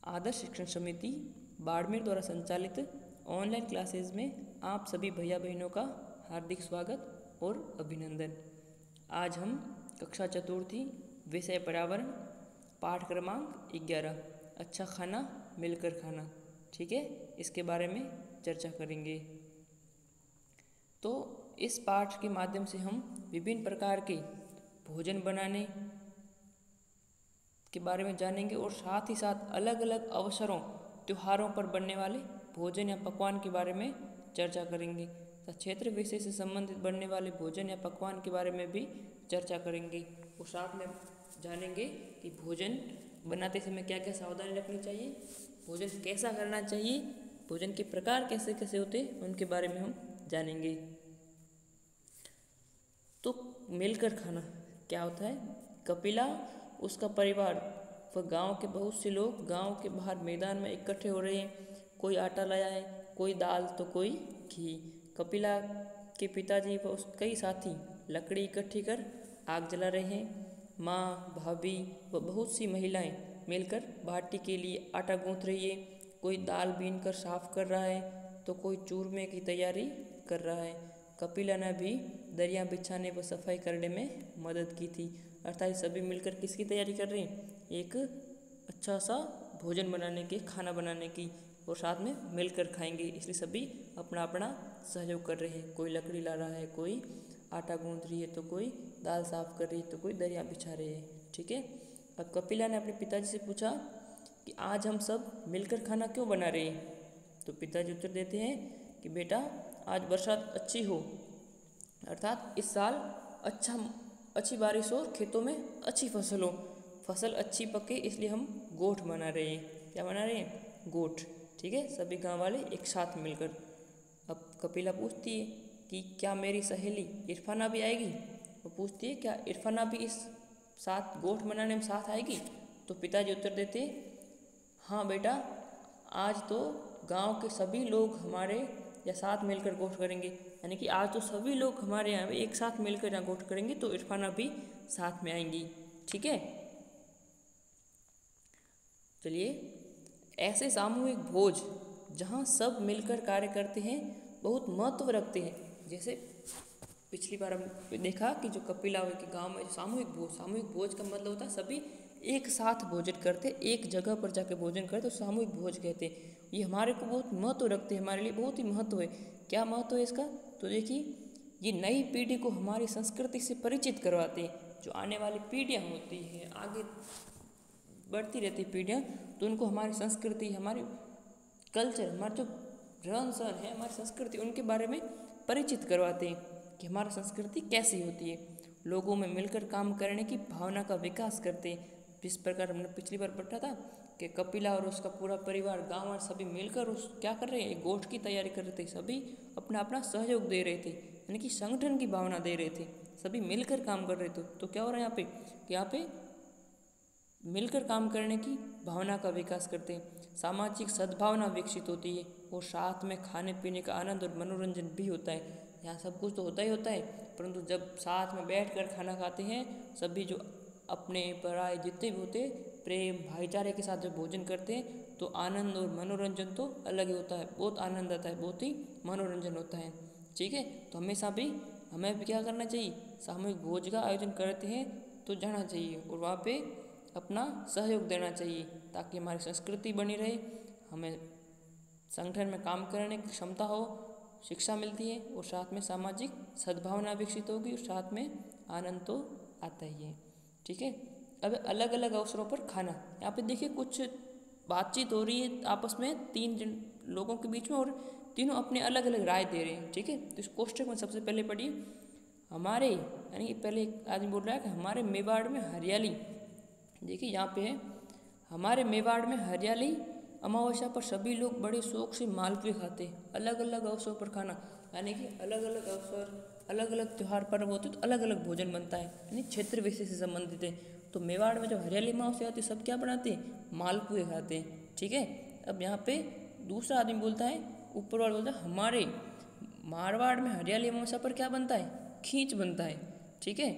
आदर्श शिक्षण समिति बाड़मेर द्वारा संचालित ऑनलाइन क्लासेज में आप सभी भैया बहनों का हार्दिक स्वागत और अभिनंदन। आज हम कक्षा चतुर्थी विषय पर्यावरण पाठ क्रमांक 11 अच्छा खाना मिलकर खाना, ठीक है, इसके बारे में चर्चा करेंगे। तो इस पाठ के माध्यम से हम विभिन्न प्रकार के भोजन बनाने के बारे में जानेंगे और साथ ही साथ अलग अलग अवसरों त्योहारों पर बनने वाले भोजन या पकवान के बारे में चर्चा करेंगे। तो क्षेत्र विषय से संबंधित बनने वाले भोजन या पकवान के बारे में भी चर्चा करेंगे और साथ में जानेंगे कि भोजन बनाते समय क्या क्या सावधानी रखनी चाहिए, भोजन कैसा करना चाहिए, भोजन के प्रकार कैसे कैसे होते हैं उनके बारे में हम जानेंगे। तो मिलकर खाना क्या होता है? कपिला, उसका परिवार व गांव के बहुत से लोग गांव के बाहर मैदान में इकट्ठे हो रहे हैं। कोई आटा लाया है, कोई दाल तो कोई घी। कपिला के पिताजी व उस कई साथी लकड़ी इकट्ठी कर आग जला रहे हैं। माँ, भाभी व बहुत सी महिलाएं मिलकर बाटी के लिए आटा गूंथ रही है। कोई दाल बीन कर साफ कर रहा है तो कोई चूरमे की तैयारी कर रहा है। कपिला ने भी दरिया बिछाने व सफाई करने में मदद की थी। अर्थात सभी मिलकर किसकी तैयारी कर रहे हैं? एक अच्छा सा भोजन बनाने की, खाना बनाने की, और साथ में मिलकर खाएंगे, इसलिए सभी अपना अपना सहयोग कर रहे हैं। कोई लकड़ी ला रहा है, कोई आटा गूंथ रही है, तो कोई दाल साफ कर रही है, तो कोई दरिया बिछा रही है, ठीक है। अब कपिला ने अपने पिताजी से पूछा कि आज हम सब मिलकर खाना क्यों बना रहे हैं? तो पिताजी उत्तर देते हैं कि बेटा, आज बरसात अच्छी हो, अर्थात इस साल अच्छी बारिश हो, खेतों में अच्छी फसल हो, फसल अच्छी पके, इसलिए हम गोठ बना रहे हैं। क्या बना रहे हैं? गोठ, ठीक है, सभी गांव वाले एक साथ मिलकर। अब कपिला पूछती है कि क्या मेरी सहेली इरफाना भी आएगी? वो पूछती है क्या इरफाना भी इस साथ गोठ बनाने में साथ आएगी? तो पिताजी उत्तर देते हाँ बेटा, आज तो गांव के सभी लोग हमारे या साथ मिलकर गोठ करेंगे, यानी कि आज तो सभी लोग हमारे यहाँ एक साथ मिलकर यहाँ गोठ करेंगे, तो इरफाना भी साथ में आएंगी, ठीक है। चलिए, ऐसे सामूहिक भोज जहाँ सब मिलकर कार्य करते हैं बहुत महत्व रखते हैं। जैसे पिछली बार हम देखा कि जो कपिला के गांव में सामूहिक भोज का मतलब होता है सभी एक साथ भोजन करते, एक जगह पर जाकर भोजन करते, तो सामूहिक भोज कहते हैं। ये हमारे को बहुत महत्व रखते हैं, हमारे लिए बहुत ही महत्व है। क्या महत्व है इसका? तो देखिए, ये नई पीढ़ी को हमारी संस्कृति से परिचित करवाते हैं। जो आने वाली पीढ़ियाँ होती हैं, आगे बढ़ती रहती पीढ़ियाँ, तो उनको हमारी संस्कृति, हमारी कल्चर, हमारा जो रहन सहन है, हमारी संस्कृति, उनके बारे में परिचित करवाते हैं कि हमारी संस्कृति कैसी होती है। लोगों में मिलकर काम करने की भावना का विकास करते हैं। जिस प्रकार हमने पिछली बार पढ़ा था कि कपिला और उसका पूरा परिवार गाँव और सभी मिलकर उस क्या कर रहे हैं? एक गोष्ठ की तैयारी कर रहे थे, सभी अपना अपना सहयोग दे रहे थे, यानी कि संगठन की भावना दे रहे थे, सभी मिलकर काम कर रहे थे। तो क्या हो रहा है यहाँ पे कि यहाँ पे मिलकर काम करने की भावना का विकास करते हैं, सामाजिक सद्भावना विकसित होती है और साथ में खाने पीने का आनंद और मनोरंजन भी होता है। यहाँ सब कुछ तो होता ही होता है, परंतु जब साथ में बैठकर खाना खाते हैं, सभी जो अपने पराये जितने भी होते प्रेम भाईचारे के साथ जब भोजन करते हैं, तो आनंद और मनोरंजन तो अलग ही होता है, बहुत आनंद आता है, बहुत ही मनोरंजन होता है, ठीक है। तो हमेशा भी हमें भी क्या करना चाहिए? सामूहिक भोज का आयोजन करते हैं तो जाना चाहिए और वहाँ पे अपना सहयोग देना चाहिए, ताकि हमारी संस्कृति बनी रहे, हमें संगठन में काम करने की क्षमता हो, शिक्षा मिलती है और साथ में सामाजिक सद्भावना विकसित होगी और साथ में आनंद तो आता ही है, ठीक है। अब अलग अलग अवसरों पर खाना, यहाँ पे देखिए कुछ बातचीत हो रही है आपस में तीन लोगों के बीच में और तीनों अपने अलग अलग राय दे रहे हैं, ठीक है। तो इस कोष्टक में सबसे पहले पढ़िए, हमारे, यानी कि पहले एक आदमी बोल रहा है कि हमारे मेवाड़ में हरियाली, देखिए यहाँ पे है, हमारे मेवाड़ में हरियाली, अमावस्या पर सभी लोग बड़े शौक से मालपुए खाते हैं। अलग अलग अवसरों पर खाना, यानी कि अलग अलग अवसर, अलग अलग त्यौहार पर्व होते तो अलग अलग भोजन बनता है, यानी क्षेत्र विशेष से संबंधित है। तो मेवाड़ में जब हरियाली अमावस्या आती है, सब क्या बनाते हैं? मालपुए खाते हैं, ठीक है। अब यहाँ पे दूसरा आदमी बोलता है, ऊपर वाला बोलता है, हमारे मारवाड़ में हरियाली अमावस्या पर क्या बनता है? खींच बनता है, ठीक है।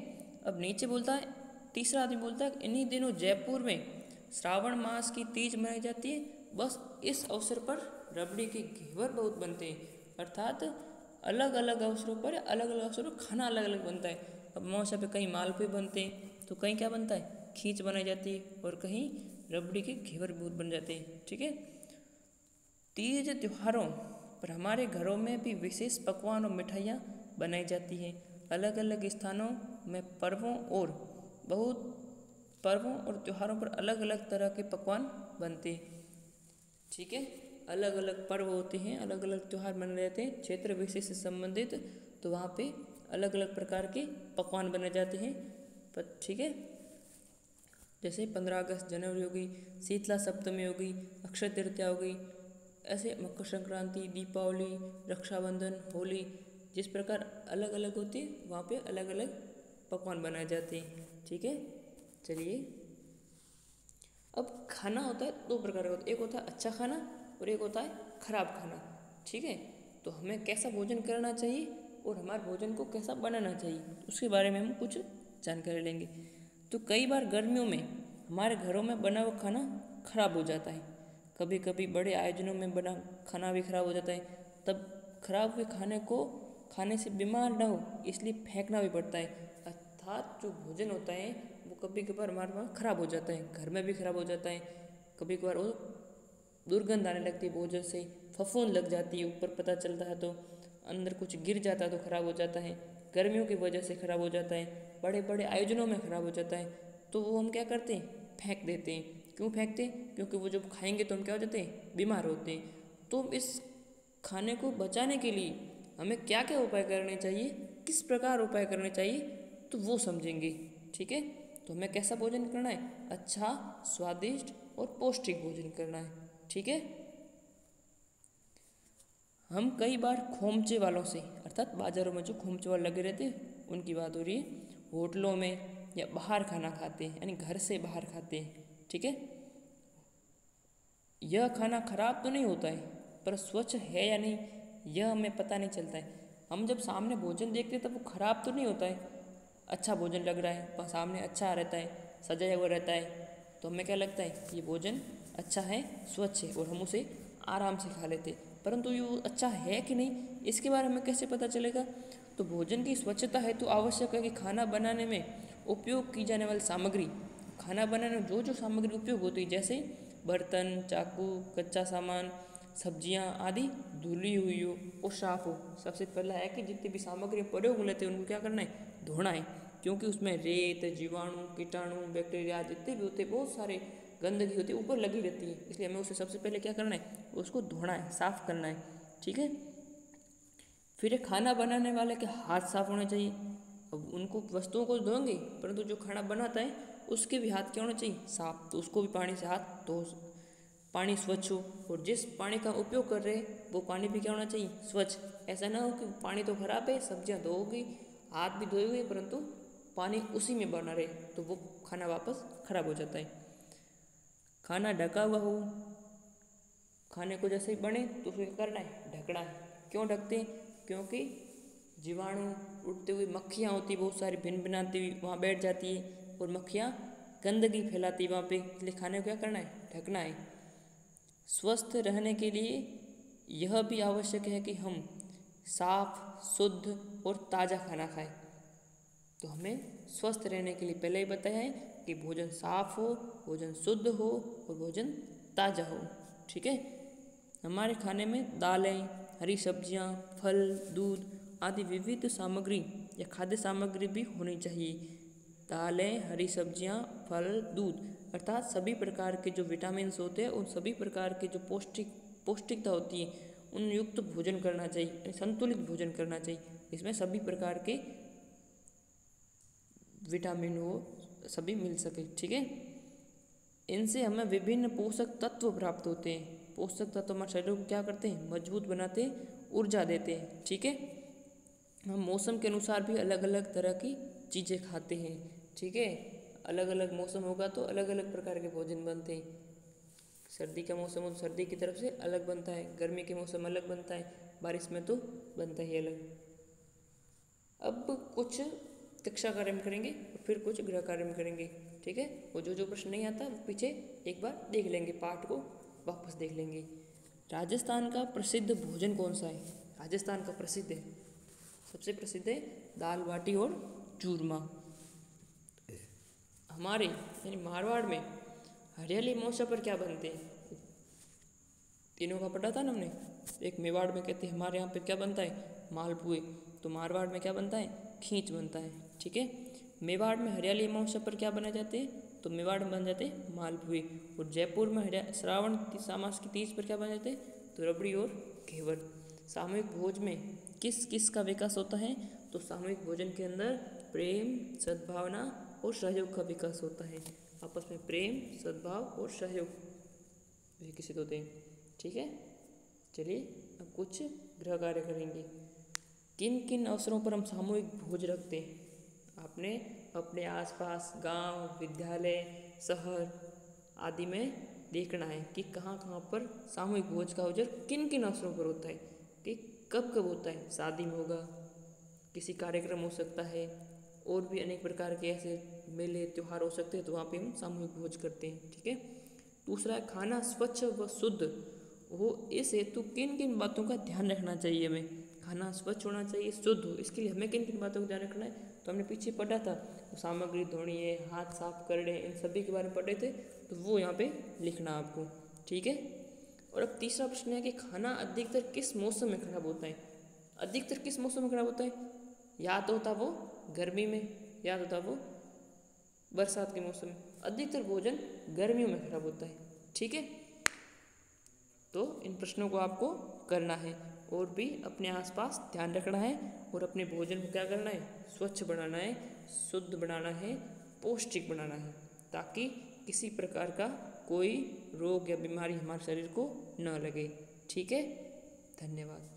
अब नीचे बोलता है, तीसरा आदमी बोलता है, इन्हीं दिनों जयपुर में श्रावण मास की तीज मनाई जाती है। बस इस अवसर पर रबड़ी के घेवर बहुत बनते हैं, अर्थात अलग अलग अवसरों पर खाना अलग अलग बनता है। अब अमावस्या पे कहीं मालपुए बनते हैं, तो कहीं क्या बनता है, खींच बनाई जाती है, और कहीं रबड़ी के घेवर बहुत बन जाते हैं। ठीक है, तीज त्योहारों पर हमारे घरों में भी विशेष पकवान और मिठाइयाँ बनाई जाती हैं। अलग अलग स्थानों में पर्वों और त्योहारों पर अलग अलग तरह के पकवान बनते हैं। ठीक है, अलग अलग पर्व होते हैं, अलग अलग त्यौहार मनाए जाते हैं क्षेत्र विशेष से संबंधित, तो वहाँ पे अलग अलग प्रकार के पकवान बनाए जाते हैं। पर ठीक है, जैसे 15 अगस्त, जनवरी हो गई, शीतला सप्तमी हो गई, अक्षय तृतीया हो गई, ऐसे मकर संक्रांति, दीपावली, रक्षाबंधन, होली, जिस प्रकार अलग अलग होती है वहाँ पे अलग अलग पकवान बनाए जाते हैं। ठीक है, चलिए अब खाना होता है दो प्रकार का होता है, एक होता है अच्छा खाना और एक होता है खराब खाना। ठीक है, तो हमें कैसा भोजन करना चाहिए और हमारे भोजन को कैसा बनाना चाहिए, उसके बारे में हम कुछ जानकारी लेंगे। तो कई बार गर्मियों में हमारे घरों में बना हुआ खाना खराब हो जाता है, कभी कभी बड़े आयोजनों में बना खाना भी खराब हो जाता है। तब खराब हुए खाने को खाने से बीमार ना हो इसलिए फेंकना भी पड़ता है, अर्थात जो भोजन होता है वो कभी कभार हमारे वहाँ खराब हो जाता है, घर में भी खराब हो जाता है। कभी कभार वो दुर्गंध आने लगती है भोजन से, फफूंद लग जाती है, ऊपर पता चलता है तो अंदर कुछ गिर जाता है तो खराब हो जाता है, गर्मियों की वजह से खराब हो जाता है, बड़े बड़े आयोजनों में खराब हो जाता है। तो वो हम क्या करते हैं, फेंक देते हैं। क्यों फेंकते हैं, क्योंकि वो जब खाएंगे तो हम क्या हो जाते हैं, बीमार होते हैं। तो इस खाने को बचाने के लिए हमें क्या क्या उपाय करने चाहिए, किस प्रकार उपाय करने चाहिए, तो वो समझेंगे। ठीक है, तो हमें कैसा भोजन करना है, अच्छा, स्वादिष्ट और पौष्टिक भोजन करना है। ठीक है, हम कई बार खोमचे वालों से, अर्थात बाज़ारों में जो खोमचे वाले लगे रहते हैं उनकी बात हो रही है, होटलों में या बाहर खाना खाते हैं, यानी घर से बाहर खाते हैं। ठीक है, यह खाना खराब तो नहीं होता है, पर स्वच्छ है या नहीं यह हमें पता नहीं चलता है। हम जब सामने भोजन देखते हैं तब वो खराब तो नहीं होता है, अच्छा भोजन लग रहा है, सामने अच्छा रहता है, सजाया हुआ रहता है, तो हमें क्या लगता है ये भोजन अच्छा है, स्वच्छ है, और हम उसे आराम से खा लेते। परंतु ये अच्छा है कि नहीं इसके बारे में कैसे पता चलेगा। तो भोजन की स्वच्छता है तो आवश्यक है कि खाना बनाने में उपयोग की जाने वाली सामग्री, खाना बनाने में जो जो सामग्री उपयोग होती है, जैसे बर्तन, चाकू, कच्चा सामान, सब्जियां आदि धुली हुई हो और साफ हो। सबसे पहला है कि जितनी भी सामग्री प्रयोग में लेते हैं उनको क्या करना है, धोना है, क्योंकि उसमें रेत, जीवाणु, कीटाणु, बैक्टीरिया जितने भी होते हैं, बहुत सारे गंदगी होती है ऊपर लगी रहती है, इसलिए हमें उसे सबसे पहले क्या करना है, उसको धोना है, साफ करना है। ठीक है, फिर खाना बनाने वाले के हाथ साफ होने चाहिए। अब उनको वस्तुओं को धोएंगे, परंतु जो खाना बनाता है उसके भी हाथ क्या होने चाहिए, साफ, तो उसको भी पानी से हाथ धो, पानी स्वच्छ हो, और जिस पानी का उपयोग कर रहे हैं वो पानी भी क्या होना चाहिए, स्वच्छ। ऐसा ना हो कि पानी तो खराब है, सब्जियां धोगी, हाथ भी धोए हुए, परंतु पानी उसी में बना रहे, तो वो खाना वापस खराब हो जाता है। खाना ढका हुआ हो, खाने को जैसे ही बने तो उसे क्या करना है, ढकना है। क्यों ढकते हैं, क्योंकि जीवाणु, उड़ते हुए मक्खियाँ होती बहुत सारी भिन भिनाती हुई वहाँ बैठ जाती है, और मक्खियाँ गंदगी फैलाती वहाँ पे, इसलिए खाने को क्या करना है, ढकना है। स्वस्थ रहने के लिए यह भी आवश्यक है कि हम साफ, शुद्ध और ताज़ा खाना खाएं। तो हमें स्वस्थ रहने के लिए पहले ही बताया है कि भोजन साफ हो, भोजन शुद्ध हो और भोजन ताज़ा हो। ठीक है, हमारे खाने में दालें, हरी सब्जियां, फल, दूध आदि विविध सामग्री या खाद्य सामग्री भी होनी चाहिए। दालें, हरी सब्जियां, फल, दूध अर्थात सभी प्रकार के जो विटामिन होते हैं, उन सभी प्रकार के जो पौष्टिकता होती है उन युक्त भोजन करना चाहिए, संतुलित भोजन करना चाहिए। इसमें सभी प्रकार के विटामिन हो, सभी मिल सके। ठीक है, इनसे हमें विभिन्न पोषक तत्व प्राप्त होते हैं। पोषक तत्व हमारे शरीर को क्या करते हैं, मजबूत बनाते हैं, ऊर्जा देते हैं। ठीक है, हम मौसम के अनुसार भी अलग अलग तरह की चीज़ें खाते हैं। ठीक है, अलग अलग मौसम होगा तो अलग अलग प्रकार के भोजन बनते हैं। सर्दी का मौसम हो तो सर्दी की तरफ से अलग बनता है, गर्मी के मौसम अलग बनता है, बारिश में तो बनता ही अलग। अब कुछ प्रत्यक्षा कार्य में करेंगे और फिर कुछ गृह कार्य में करेंगे। ठीक है, वो जो प्रश्न नहीं आता वो पीछे एक बार देख लेंगे, पाठ को वापस देख लेंगे। राजस्थान का प्रसिद्ध भोजन कौन सा है? राजस्थान का प्रसिद्ध है, सबसे प्रसिद्ध है दाल बाटी और चूरमा। हमारे यानी मारवाड़ में हरियाली महोत्सव पर क्या बनते हैं? तीनों का पढ़ा था ना हमने। एक मेवाड़ में कहते हैं हमारे यहाँ पे क्या बनता है? मालपुए। तो मारवाड़ में क्या बनता है? खींच बनता है। ठीक है, मेवाड़ में हरियाली महोत्सव पर क्या बनाए जाते हैं? तो मेवाड़ में बन जाते हैं मालपुए। और जयपुर में श्रावण मास की तीज पर क्या बन जाते हैं? तो रबड़ी और घेवर। सामूहिक भोज में किस किस का विकास होता है? तो सामूहिक भोजन के अंदर प्रेम, सद्भावना और सहयोग का विकास होता है। आपस में प्रेम, सद्भाव और सहयोग विकसित होते हैं। ठीक है, चलिए अब कुछ गृह कार्य करेंगे। किन किन अवसरों पर हम सामूहिक भोज रखते हैं? आपने अपने आसपास गांव, विद्यालय, शहर आदि में देखना है कि कहाँ कहाँ पर सामूहिक भोज का आयोजन किन किन अवसरों पर होता है, कि कब कब होता है। शादी में होगा, किसी कार्यक्रम हो सकता है, और भी अनेक प्रकार के ऐसे मेले त्यौहार हो सकते हैं, तो वहाँ पे हम सामूहिक भोज करते हैं। ठीक है, दूसरा है खाना स्वच्छ व शुद्ध हो, इस हेतु किन किन बातों का ध्यान रखना चाहिए हमें? खाना स्वच्छ होना चाहिए, शुद्ध हो, इसके लिए हमें किन किन बातों का ध्यान रखना है? तो हमने पीछे पढ़ा था, तो सामग्री धोनी है, हाथ साफ करने, इन सभी के बारे में पढ़े थे, तो वो यहाँ पे लिखना आपको। ठीक है, और अब तीसरा प्रश्न है कि खाना अधिकतर किस मौसम में खराब होता है? अधिकतर किस मौसम में खराब होता है? या तो होता वो गर्मी में, या होता वो बरसात के मौसम में। अधिकतर भोजन गर्मियों में खराब होता है। ठीक है, तो इन प्रश्नों को आपको करना है और भी अपने आसपास ध्यान रखना है, और अपने भोजन को क्या करना है? स्वच्छ बनाना है, शुद्ध बनाना है, पौष्टिक बनाना है, ताकि किसी प्रकार का कोई रोग या बीमारी हमारे शरीर को न लगे। ठीक है, धन्यवाद।